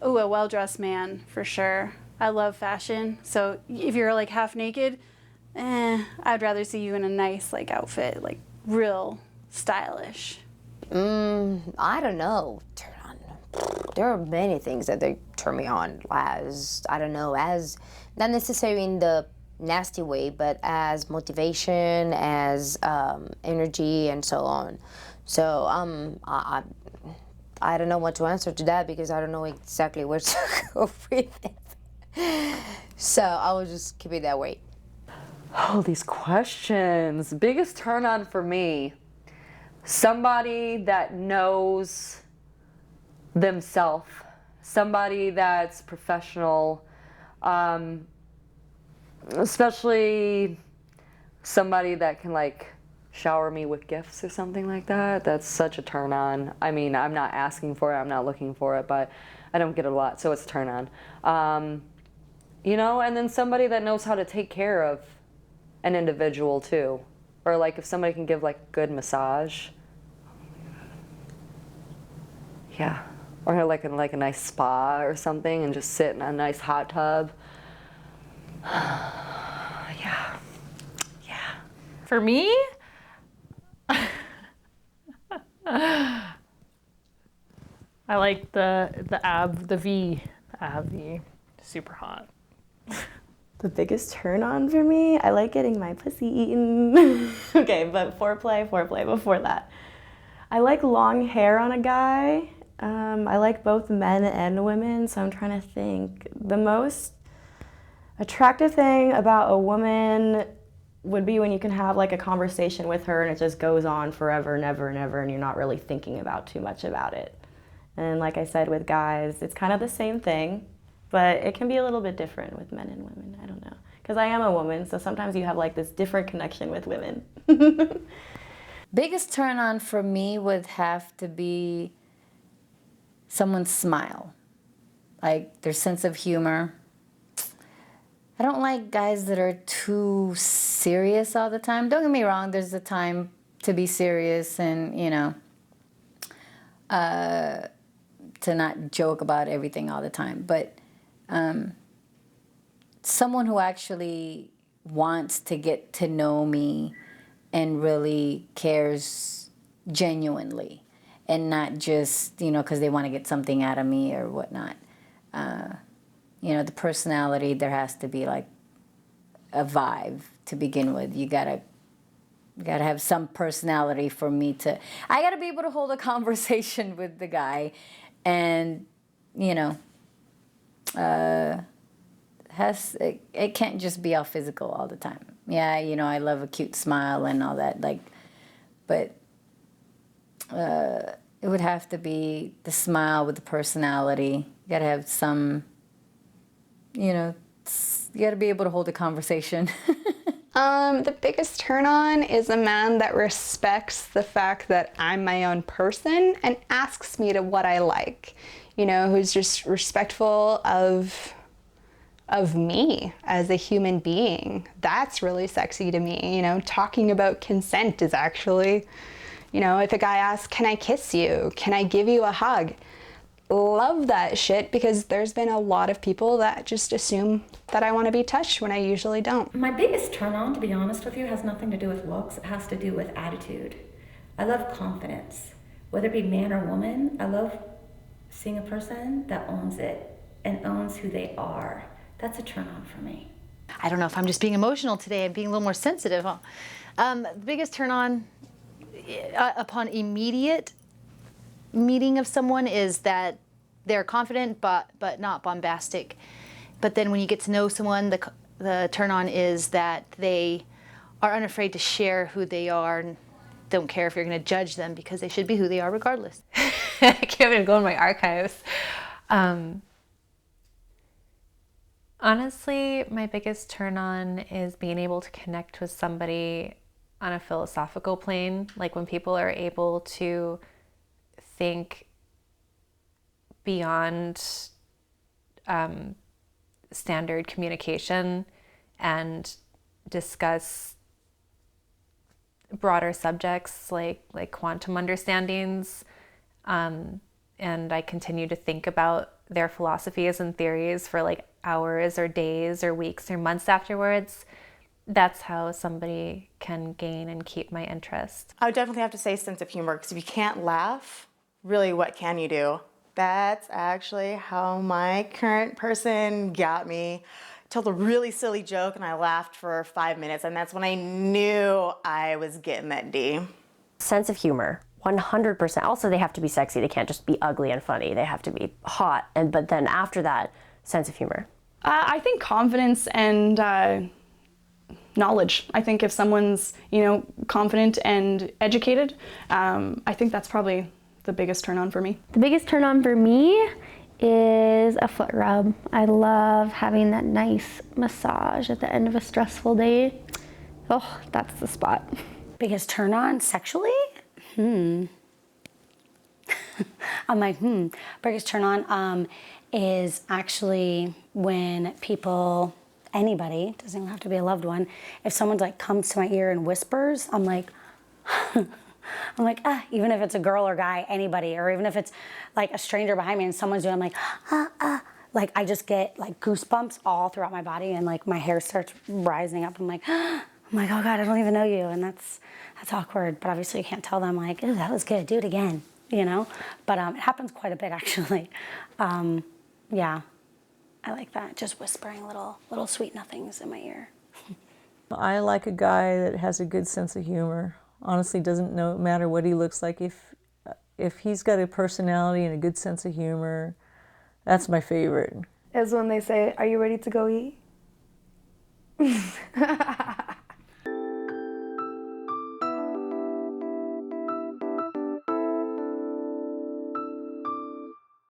Oh, a well-dressed man, for sure. I love fashion, so if you're like half naked, I'd rather see you in a nice like outfit, like real stylish. I don't know. Turn on. There are many things that they turn me on as, I don't know, as not necessarily in the nasty way, but as motivation, as energy, and so on. So I don't know what to answer to that because I don't know exactly where to go with it. So I will just keep it that way. Oh, these questions. Biggest turn on for me. Somebody that knows themselves. Somebody that's professional. Especially somebody that can like shower me with gifts or something like that. That's such a turn on. I mean, I'm not asking for it, I'm not looking for it, but I don't get it a lot, so it's a turn on. You know, and then somebody that knows how to take care of an individual too. Or like if somebody can give like a good massage. Yeah. Or like a nice spa or something and just sit in a nice hot tub. Yeah. Yeah. For me, I like the V, super hot. The biggest turn on for me, I like getting my pussy eaten. Okay, but foreplay before that. I like long hair on a guy. I like both men and women, so I'm trying to think. The most attractive thing about a woman would be when you can have like a conversation with her and it just goes on forever and ever and ever and you're not really thinking about too much about it. And like I said with guys, it's kind of the same thing, but it can be a little bit different with men and women. I don't know. Because I am a woman, so sometimes you have like this different connection with women. Biggest turn on for me would have to be someone's smile, like their sense of humor. I don't like guys that are too serious all the time. Don't get me wrong, there's a time to be serious and, you know, to not joke about everything all the time. But someone who actually wants to get to know me and really cares genuinely and not just, you know, because they want to get something out of me or whatnot. You know, the personality, there has to be like a vibe to begin with. You gotta have some personality for me to, I gotta be able to hold a conversation with the guy and, you know, it can't just be all physical all the time. Yeah, you know, I love a cute smile and all that, like, but it would have to be the smile with the personality. You gotta have some, you know, you gotta be able to hold a conversation. The biggest turn on is a man that respects the fact that I'm my own person and asks me to what I like. You know, who's just respectful of me as a human being. That's really sexy to me. You know, talking about consent is actually, you know, if a guy asks, can I kiss you? Can I give you a hug? Love that shit because there's been a lot of people that just assume that I want to be touched when I usually don't. My biggest turn on, to be honest with you, has nothing to do with looks. It has to do with attitude. I love confidence. Whether it be man or woman, I love seeing a person that owns it and owns who they are. That's a turn on for me. I don't know if I'm just being emotional today and being a little more sensitive. The biggest turn on upon immediate meeting of someone is that they're confident but not bombastic. But then when you get to know someone, the turn on is that they are unafraid to share who they are and don't care if you're going to judge them because they should be who they are regardless. I can't even go in my archives. Honestly, my biggest turn on is being able to connect with somebody on a philosophical plane. Like when people are able to think beyond standard communication and discuss broader subjects like quantum understandings. And I continue to think about their philosophies and theories for like hours or days or weeks or months afterwards, that's how somebody can gain and keep my interest. I would definitely have to say sense of humor, because if you can't laugh, really what can you do? That's actually how my current person got me. Told a really silly joke and I laughed for 5 minutes, and that's when I knew I was getting that D. Sense of humor, 100%. Also, they have to be sexy. They can't just be ugly and funny. They have to be hot. But then after that, sense of humor. I think confidence and knowledge. I think if someone's, confident and educated, I think that's probably the biggest turn on for me. The biggest turn on for me is a foot rub. I love having that nice massage at the end of a stressful day. Oh, that's the spot. Biggest turn on sexually? I'm like, biggest turn on is actually when people, anybody, doesn't even have to be a loved one, if someone's like comes to my ear and whispers, I'm like, even if it's a girl or guy, anybody, or even if it's like a stranger behind me and someone's doing, I'm like, I just get like goosebumps all throughout my body, and like my hair starts rising up. I'm like, oh God, I don't even know you. And that's awkward, but obviously you can't tell them like, oh, that was good, do it again, But it happens quite a bit actually. Yeah, I like that, just whispering little sweet nothings in my ear. I like a guy that has a good sense of humor. Honestly, doesn't matter what he looks like. If he's got a personality and a good sense of humor, that's my favorite. Is when they say, "Are you ready to go eat?"